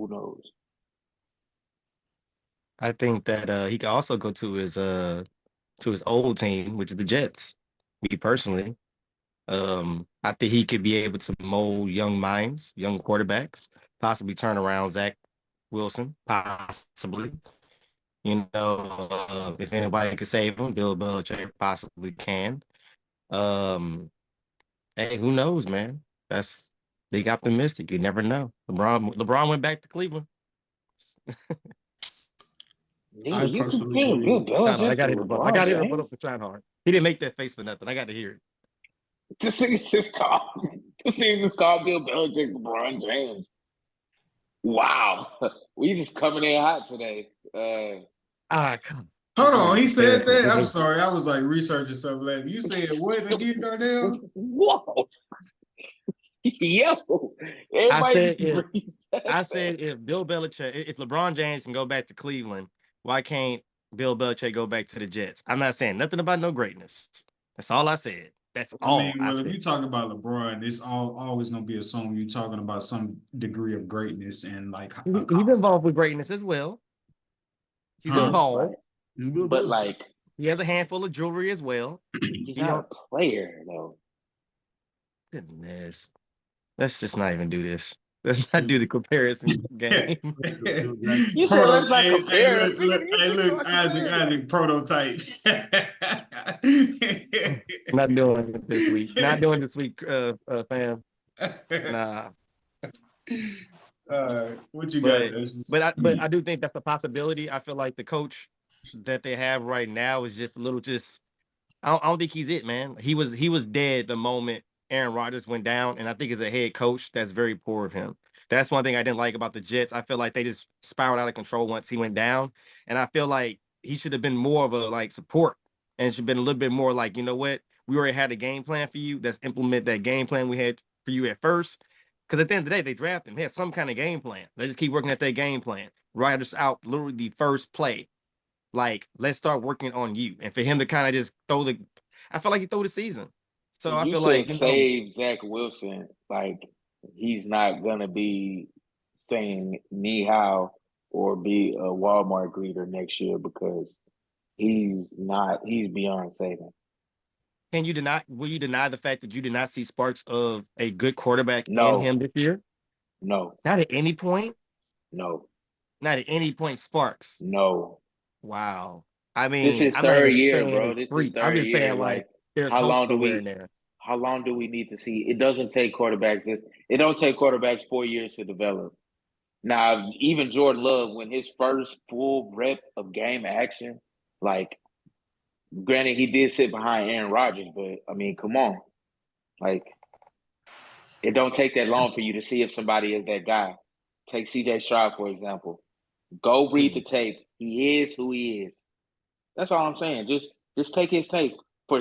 Who knows? I think that he could also go to his old team, which is the Jets. Me personally, I think he could be able to mold young minds, young quarterbacks, possibly turn around Zach Wilson, possibly. If anybody could save him, Bill Belichick possibly can. Um, hey, who knows, man? That's Big optimistic. You never know. LeBron went back to Cleveland. Nigga, I you personally comparing believe. Bill I Belichick to got to hear I LeBron got to hear put up James? the shine hard. He didn't make that face for nothing. I got to hear it. This nigga's just called. This nigga just called Bill Belichick LeBron James. Wow, we just coming in hot today. Come Hold on, he said terrible. that. I'm sorry, I was like researching something. Like, you said what again, Darnell? Whoa, yo, I everybody said just if breathes. I said if Bill Belichick, if LeBron James can go back to Cleveland, why can't Bill Belichick go back to the Jets? I'm not saying nothing about no greatness. That's all I said. That's I all mean, I well, if said. you talk about LeBron, it's always gonna be assumed you talking about some degree of greatness and like He's involved with greatness as well. He's huh? involved. He's Bill But Belichick. like, He has a handful of jewelry as well. he's not a player though. Goodness. Let's just not even do this. Let's not do the comparison game. You said let's not Hey, compare. look, Isaac, prototype. Not doing it this week. Not doing this week, fam. Nah. What you got? But but I do think that's a possibility. I feel like the coach that they have right now is just a little I don't think he's it, man. He was dead the moment Aaron Rodgers went down, and I think as a head coach, that's very poor of him. That's one thing I didn't like about the Jets. I feel like they just spiraled out of control once he went down, and I feel like he should have been more of a like support, and should have been a little bit more like, you know what, we already had a game plan for you. Let's implement that game plan we had for you at first. Because at the end of the day, they drafted him. They had some kind of game plan. They just keep working at their game plan. Rodgers out literally the first play. Like, let's start working on you. And for him to kind of just I feel like he threw the season. So I You feel said like, save Zach Wilson. Like he's not gonna be saying knee how or be a Walmart greeter next year because he's not. He's beyond saving. will you deny the fact that you did not see sparks of a good quarterback in No, him this year? no, Not at any point? no, Not at any point, sparks. no. Wow. I This mean, is I'm not third even year, saying bro. it's This is free. I'm third just year. saying, like, Like, there's how hope long do somewhere in we? there. How long do we need to see? It doesn't take quarterbacks. It don't take quarterbacks 4 years to develop. Now, even Jordan Love, when his first full rep of game action, like, granted, he did sit behind Aaron Rodgers, but I mean, come on, like, it don't take that long for you to see if somebody is that guy. Take C.J. Stroud for example. Go read the tape. He is who he is. That's all I'm saying. Just take his tape.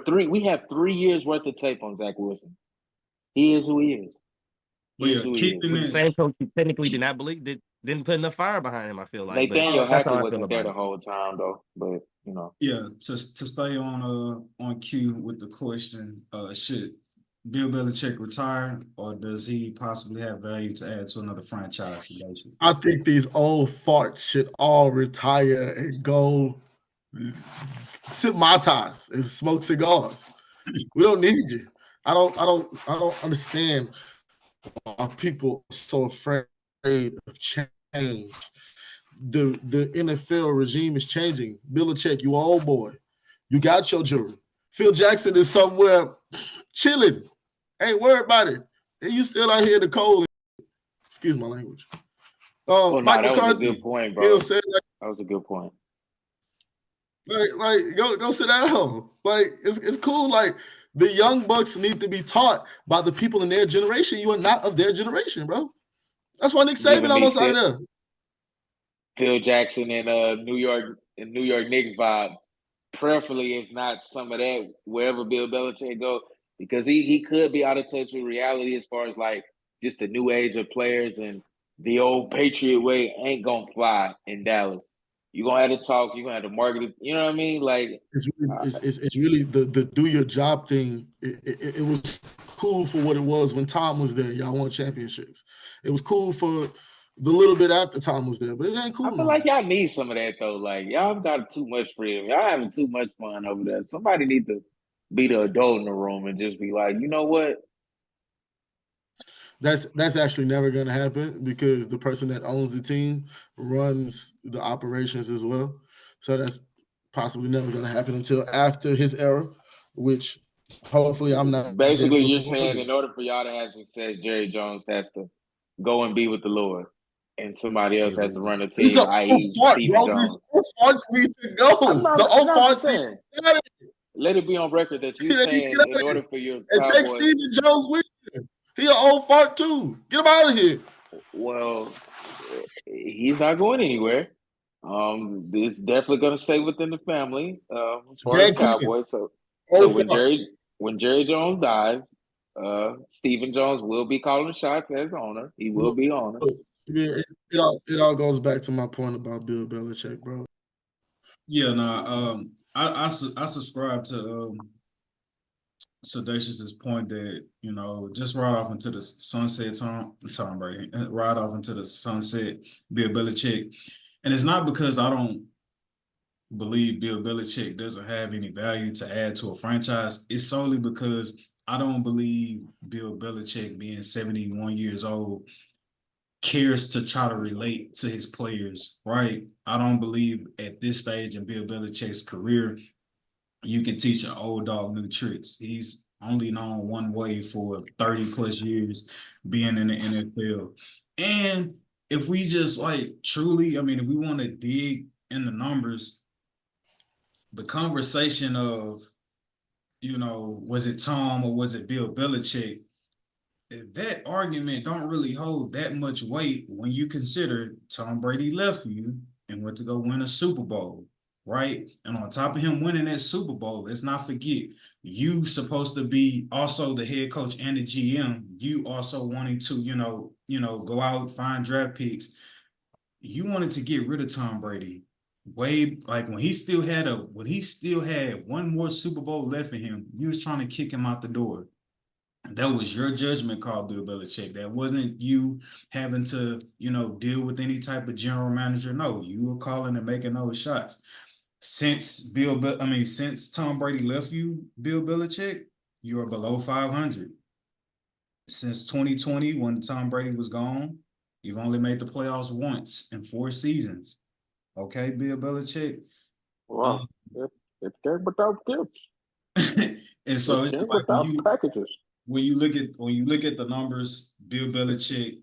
We have 3 years worth of tape on Zach Wilson. He is who he is. Well, He is yeah, who he is. keeping With the it. same coach who technically did not believe, didn't put enough fire behind him, I feel like. But Nathaniel that's Hackett how I feel wasn't there about the it. whole time though. But you know. Yeah, to stay on cue with the question, should Bill Belichick retire, or does he possibly have value to add to another franchise? I think these old farts should all retire and go sip my ties and smoke cigars. We don't need you. I don't understand why people are so afraid of change. The NFL regime is changing. Belichick, you old boy. You got your jury. Phil Jackson is somewhere chilling. Ain't worried about it. And you still out here in the cold. Excuse my language. Oh Mike no, that was a McCarthy. good point, You know what I'm bro. saying? That was a good point. Like go sit down. Like it's cool. Like the young bucks need to be taught by the people in their generation. You are not of their generation, bro. That's why Nick Saban Giving me almost out of there. Phil Jackson and New York Knicks vibes. Preferably, it's not some of that wherever Bill Belichick go because he could be out of touch with reality as far as like just the new age of players and the old Patriot way ain't gonna fly in Dallas. You gonna have to talk. You gonna have to market it. You know what I mean? Like It's really the do your job thing. It was cool for what it was when Tom was there. Y'all won championships. It was cool for the little bit after Tom was there, but it ain't cool. I feel like y'all need some of that though. Like y'all got too much freedom. Y'all having too much fun over there. Somebody need to be the adult in the room and just be like, you know what? That's actually never going to happen because the person that owns the team runs the operations as well. So that's possibly never going to happen until after his era, which hopefully I'm not there Basically, you're before saying then. in order for y'all to have success, Jerry Jones has to go and be with the Lord, and somebody else has to run the He's team, an old i.e., fart, Stephen bro. These Jones. old farts need to go. The old I'm just farts need saying. to get out of Let it be on record that you're here. They need to saying get out in of here. order for your And take Cowboys. Stephen Jones with him. He an old fart too. Get him out of here. Well, he's not going anywhere. It's definitely going to stay within the family as far as Dan the Quinn, Cowboys. So old when fart. Jerry Jones dies, Stephen Jones will be calling shots as owner. He will be owner. It all goes back to my point about Bill Belichick, bro. Yeah, no, I subscribe to Sedacious's point that, you know, just ride off into the sunset, Tom Brady, ride off into the sunset, Bill Belichick. And it's not because I don't believe Bill Belichick doesn't have any value to add to a franchise. It's solely because I don't believe Bill Belichick, being 71 years old, cares to try to relate to his players, right? I don't believe at this stage in Bill Belichick's career, you can teach an old dog new tricks. He's only known one way for 30 plus years being in the NFL. And if we just like truly, I mean, if we want to dig in the numbers, the conversation of, you know, was it Tom or was it Bill Belichick? That argument don't really hold that much weight when you consider Tom Brady left you and went to go win a Super Bowl, right? And on top of him winning that Super Bowl, let's not forget, you supposed to be also the head coach and the GM. You also wanting to, go out, find draft picks. You wanted to get rid of Tom Brady. Way like when he still had one more Super Bowl left in him, you was trying to kick him out the door. That was your judgment call, Bill Belichick. That wasn't you having to, deal with any type of general manager. No, you were calling and making those shots. Since Tom Brady left you, Bill Belichick, you are below 500. Since 2020, when Tom Brady was gone, you've only made the playoffs once in 4 seasons. Okay, Bill Belichick. Wow, it came without gifts. And so It it's came just like without packages. when you look at the numbers, Bill Belichick,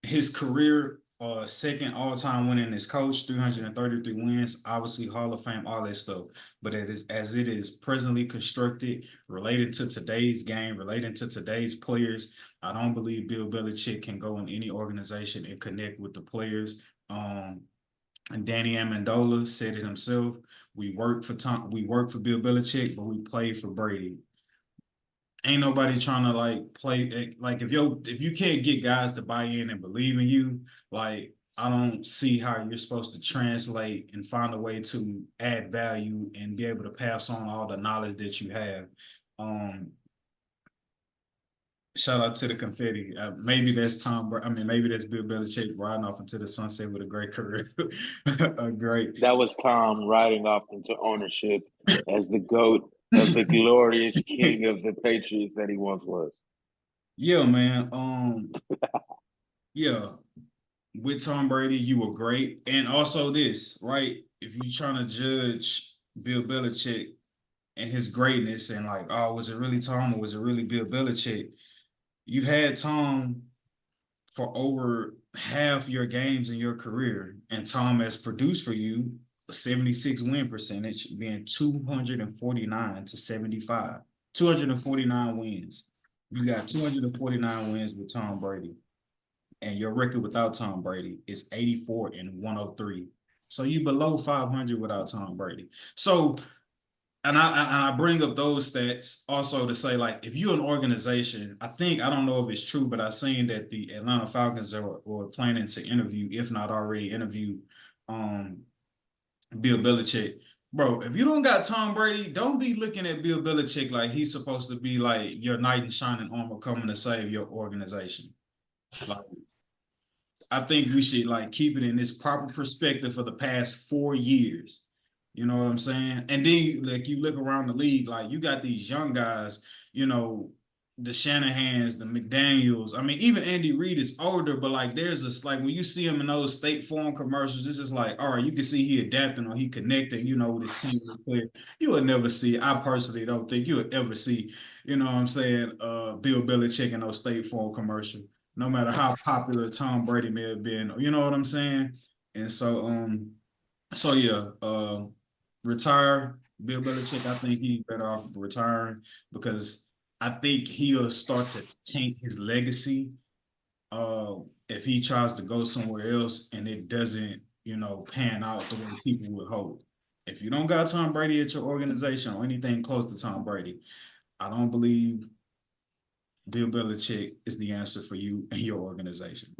his career, second all-time winningest coach, 333 wins, obviously Hall of Fame, all that stuff. But as it is presently constructed, related to today's game, related to today's players, I don't believe Bill Belichick can go in any organization and connect with the players. And Danny Amendola said it himself. We work for Bill Belichick, but we play for Brady. Ain't nobody trying to like play like if you can't get guys to buy in and believe in you, like I don't see how you're supposed to translate and find a way to add value and be able to pass on all the knowledge that you have. Shout out to the confetti. Maybe that's maybe that's Bill Belichick riding off into the sunset with a great career. A great. That was Tom riding off into ownership as the GOAT of the glorious king of the Patriots that he once was. Yeah, man. Yeah. With Tom Brady, you were great. And also this, right? If you're trying to judge Bill Belichick and his greatness and like, oh, was it really Tom or was it really Bill Belichick? You've had Tom for over half your games in your career, and Tom has produced for you a 76 win percentage, being 249 to 75. 249 wins. You got 249 wins with Tom Brady. And your record without Tom Brady is 84 and 103. So you below 500 without Tom Brady. So, and I bring up those stats also to say, like, if you're an organization, I don't know if it's true, but I've seen that the Atlanta Falcons were planning to interview, if not already interviewed, Bill Belichick. Bro, if you don't got Tom Brady, don't be looking at Bill Belichick like he's supposed to be like your knight in shining armor coming to save your organization. Like, I think we should like keep it in this proper perspective for the past 4 years. You know what I'm saying? And then like you look around the league, like you got these young guys, you know, the Shanahans, the McDaniels. I mean, even Andy Reid is older, but like there's this like when you see him in those State Farm commercials, it's just like, all right, you can see he adapting or he connecting, you know, with his team with player. You would never see, I personally don't think you would ever see, you know what I'm saying, Bill Belichick in those State Farm commercial, no matter how popular Tom Brady may have been, you know what I'm saying? And so yeah, retire Bill Belichick. I think he's better off retiring because I think he'll start to taint his legacy if he tries to go somewhere else and it doesn't, you know, pan out the way people would hope. If you don't got Tom Brady at your organization or anything close to Tom Brady, I don't believe Bill Belichick is the answer for you and your organization.